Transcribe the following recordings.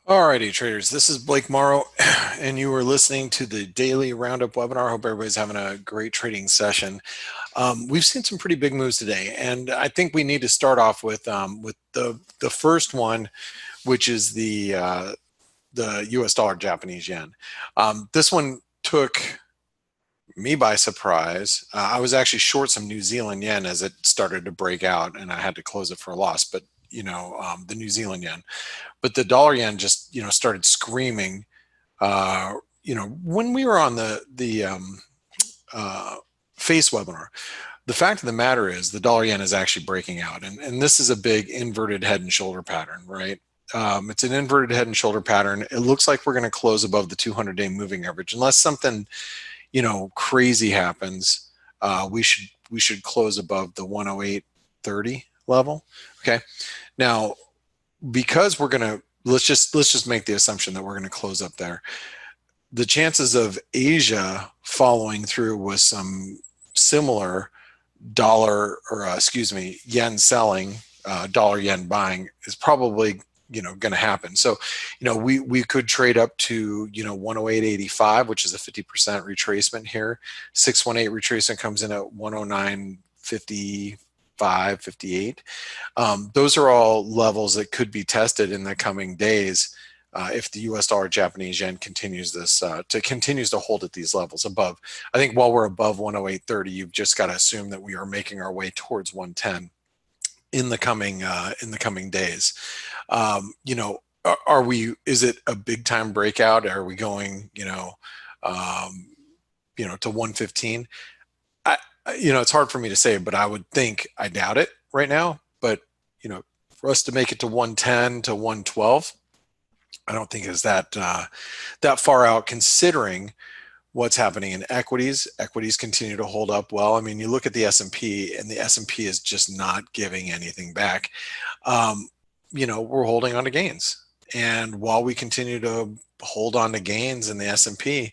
Alrighty, traders. This is Blake Morrow, and you are listening to the Daily Roundup webinar. I hope everybody's having a great trading session. We've seen some pretty big moves today, and I think we need to start off with the first one, which is the U.S. dollar Japanese yen. This one took me by surprise. I was actually short some New Zealand yen as it started to break out, and I had to close it for a loss. But the New Zealand yen. But the dollar yen just started screaming. When we were on the face webinar, the fact of the matter is the dollar yen is actually breaking out, and this is a big inverted head and shoulder pattern, right? It's an inverted head and shoulder pattern. It looks like we're going to close above the 200-day moving average, unless something crazy happens. We should close above the 108.30 level. Okay, now because we're going to let's just make the assumption that we're going to close up there. The chances of Asia following through with some similar yen selling, dollar yen buying is probably going to happen. So we could trade up to 108.85, which is a 50% retracement here. 618 retracement comes in at 109.50. 58. Those are all levels that could be tested in the coming days if the U.S. dollar Japanese yen continues to hold at these levels above. I think while we're above 108.30, you've just got to assume that we are making our way towards 110 in the coming days. Are we? Is it a big time breakout? Are we going to 115? It's hard for me to say, but I doubt it right now. But, for us to make it to 110 to 112, I don't think is that far out, considering what's happening in equities. Equities continue to hold up well. I mean, you look at the S&P, and the S&P is just not giving anything back. We're holding on to gains. And while we continue to hold on to gains in the S&P,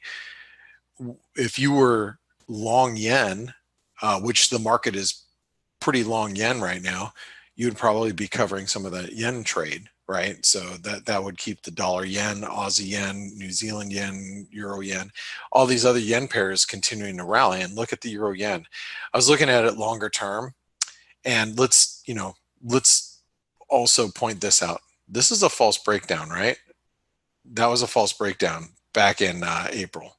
if you were long yen, which the market is pretty long yen right now, you'd probably be covering some of the yen trade, right? So that would keep the dollar yen, Aussie yen, New Zealand yen, euro yen, all these other yen pairs continuing to rally. And look at the euro yen. I was looking at it longer term, and let's also point this out. This is a false breakdown, right? That was a false breakdown back in April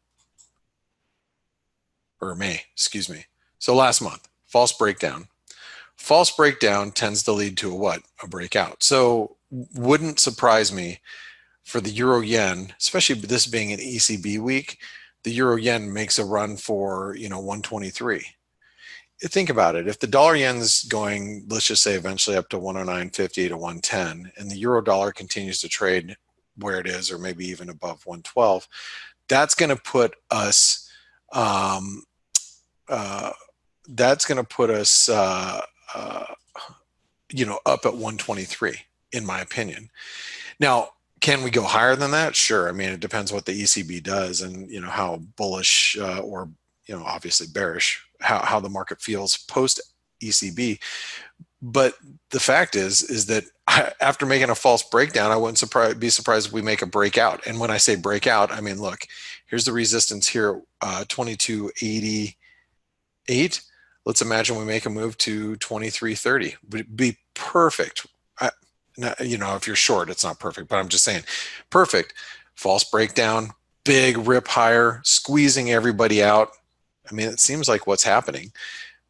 or May, excuse me. So last month, false breakdown. False breakdown tends to lead to a what? A breakout. So wouldn't surprise me for the euro yen, especially this being an ECB week, the euro yen makes a run for 123. Think about it. If the dollar yen's going, let's just say eventually up to 109.50 to 110, and the euro dollar continues to trade where it is, or maybe even above 112, that's going to put us up at 123, in my opinion. Now, can we go higher than that? Sure. I mean, it depends what the ECB does, and how bullish or obviously bearish how the market feels post ECB. But the fact is that after making a false breakdown, I wouldn't be surprised if we make a breakout. And when I say breakout, I mean, look, here's the resistance here, 2288. Let's imagine we make a move to 2330. Would be perfect. If you're short, it's not perfect, but I'm just saying perfect. False breakdown, big rip higher, squeezing everybody out. I mean, it seems like what's happening.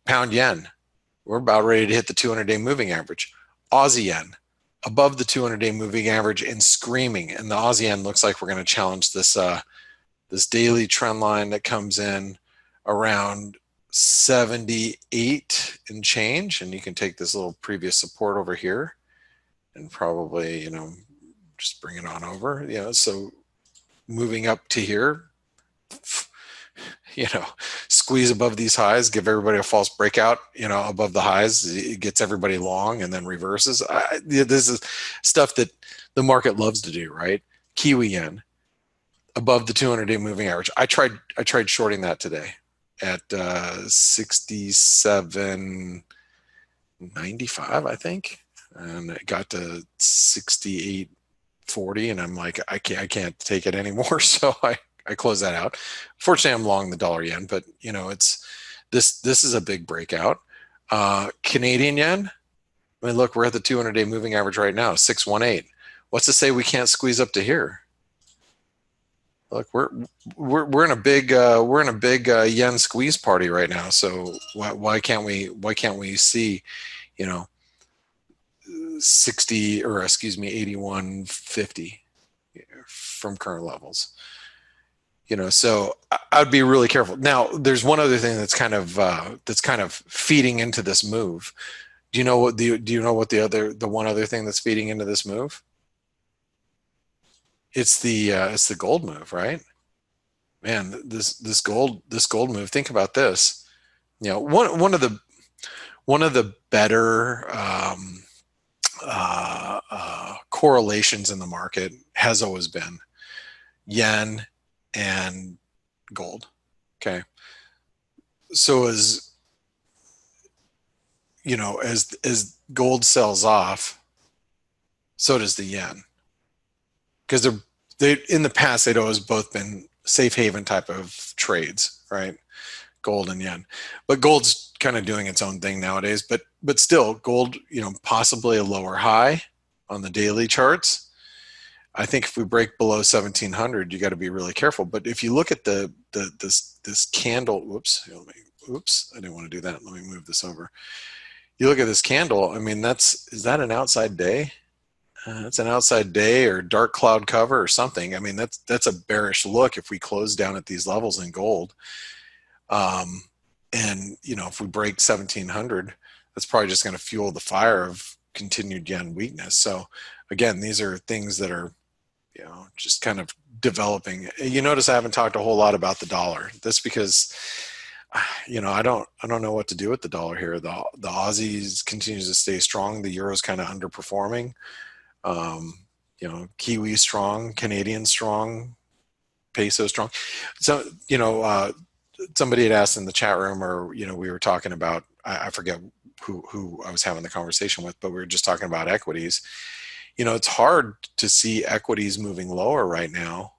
Pound yen, we're about ready to hit the 200-day moving average. Aussie yen, above the 200-day moving average and screaming. And the Aussie yen looks like we're going to challenge this daily trend line that comes in around 78 and change. And you can take this little previous support over here and probably, just bring it on over. So moving up to here, squeeze above these highs, give everybody a false breakout, above the highs, it gets everybody long and then reverses. This is stuff that the market loves to do, right? Kiwi yen, above the 200-day moving average. I tried shorting that today at 67.95, I think, and it got to 68 40, and I'm like, I can't take it anymore. So I close that out. Fortunately, I'm long the dollar yen, but you know, it's this is a big breakout. Canadian yen. I mean, look, we're at the 200-day moving average right now, 618. What's to say we can't squeeze up to here? Look, we're in a big yen squeeze party right now. So why can't we see, you know, 60 or excuse me 81.50 from current levels? You know, so I'd be really careful. Now, there's one other thing that's kind of feeding into this move. Do you know what the one other thing that's feeding into this move? It's the gold move, right? Man, this gold move. Think about this. You know, one of the better correlations in the market has always been yen and gold. Okay, so as you know, as gold sells off, so does the yen, because they in the past they'd always both been safe haven type of trades, right? Gold and yen, but gold's kind of doing its own thing nowadays. But still, gold, you know, possibly a lower high on the daily charts. I think if we break below 1700, you got to be really careful. But if you look at this candle, oops, I didn't want to do that. Let me move this over. You look at this candle. I mean, is that an outside day? It's an outside day or dark cloud cover or something. I mean, that's a bearish look if we close down at these levels in gold. And you know, if we break 1700, that's probably just going to fuel the fire of continued yen weakness. So again, these are things that are, you know, just kind of developing. You notice I haven't talked a whole lot about the dollar. That's because, you know, I don't know what to do with the dollar here. The Aussies continues to stay strong. The euro's kind of underperforming. You know, Kiwi strong, Canadian strong, peso strong. So, you know, somebody had asked in the chat room, or, you know, we were talking about, I forget who I was having the conversation with, but we were just talking about equities. You know, it's hard to see equities moving lower right now.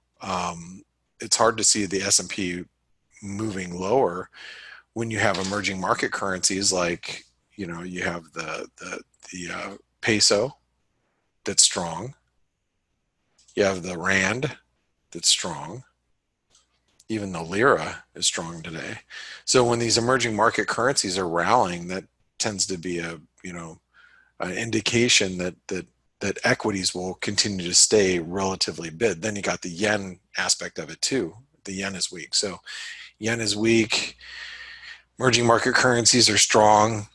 It's hard to see the S&P moving lower when you have emerging market currencies like, you know, you have the peso that's strong. You have the rand that's strong. Even the lira is strong today. So when these emerging market currencies are rallying, that tends to be a, you know, an indication that equities will continue to stay relatively bid. Then you got the yen aspect of it too. The yen is weak. So yen is weak. Emerging market currencies are strong.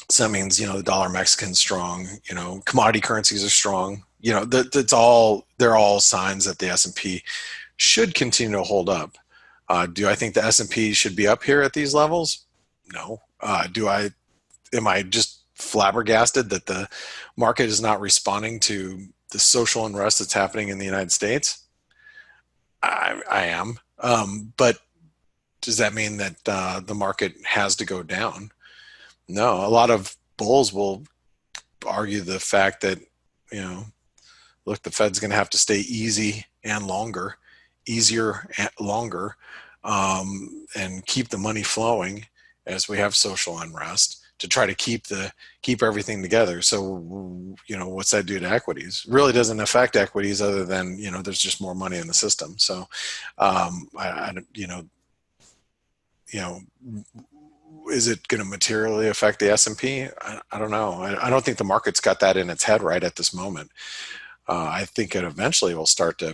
So that means, you know, the dollar Mexican's strong. You know, commodity currencies are strong. You know, they're all signs that the S&P should continue to hold up. Do I think the S&P should be up here at these levels? No. Am I just flabbergasted that the market is not responding to the social unrest that's happening in the United States? I am. But does that mean that the market has to go down? No. A lot of bulls will argue the fact that, you know, look, the Fed's going to have to stay easy and longer, easier and longer, and keep the money flowing as we have social unrest to try to keep everything together. So, you know, what's that do to equities? Really doesn't affect equities other than, you know, there's just more money in the system. So, you know, is it going to materially affect the S&P? I don't know. I don't think the market's got that in its head right at this moment. I think it eventually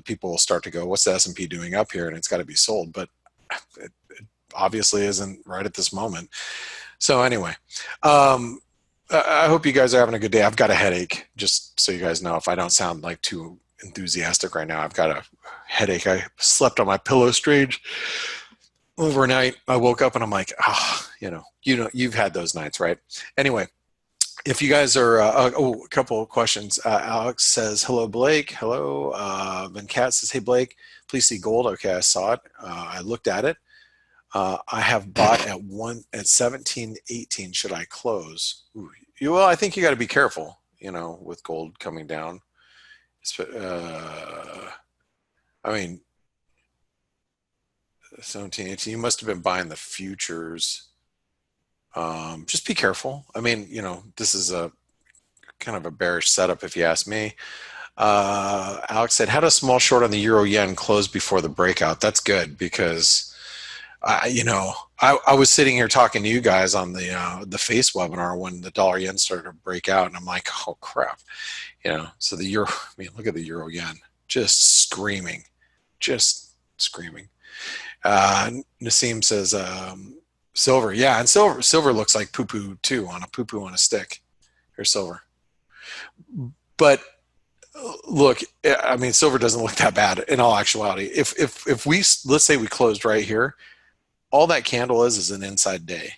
people will start to go, what's the S&P doing up here? And it's got to be sold. But it obviously isn't right at this moment. So anyway, I hope you guys are having a good day. I've got a headache, just so you guys know. If I don't sound like too enthusiastic right now, I've got a headache. I slept on my pillow strange overnight. I woke up and I'm like, you've had those nights, right? Anyway, if you guys are, a couple of questions. Alex says, hello, Blake. Hello. Then Kat says, hey, Blake, please see gold. Okay, I saw it. I looked at it. I have bought at 17.18. Should I close? Well, I think you got to be careful, you know, with gold coming down. I mean, 17, 18, you must have been buying the futures. Just be careful. I mean, you know, this is a kind of a bearish setup if you ask me. Alex said, had a small short on the euro yen close before the breakout. That's good because, you know, I was sitting here talking to you guys on the face webinar when the dollar yen started to break out, and I'm like, oh crap, you know. So the euro, I mean, look at the euro yen, just screaming, just screaming. Nassim says, silver, yeah, and silver looks like poo poo too, on a poo poo on a stick. Here's silver, but look, I mean, silver doesn't look that bad in all actuality. If we, let's say we closed right here, all that candle is an inside day.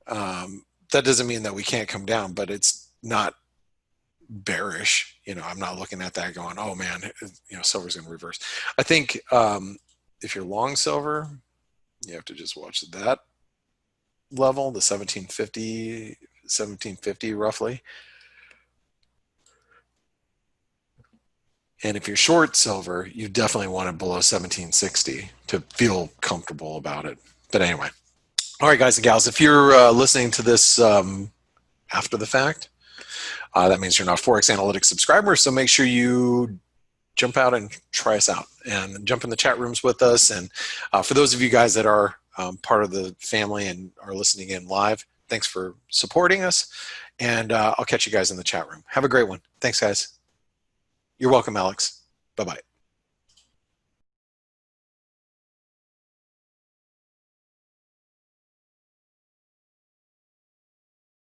That doesn't mean that we can't come down, but it's not bearish. You know, I'm not looking at that going, oh man, you know, silver's going to reverse. I think if you're long silver, you have to just watch that level, the 1750 roughly. And if you're short silver, you definitely want it below 1760 to feel comfortable about it. But anyway, all right, guys and gals, if you're listening to this after the fact, that means you're not a ForexAnalytix subscriber. So make sure you jump out and try us out and jump in the chat rooms with us. And for those of you guys that are part of the family and are listening in live, thanks for supporting us. And I'll catch you guys in the chat room. Have a great one. Thanks, guys. You're welcome, Alex. Bye-bye.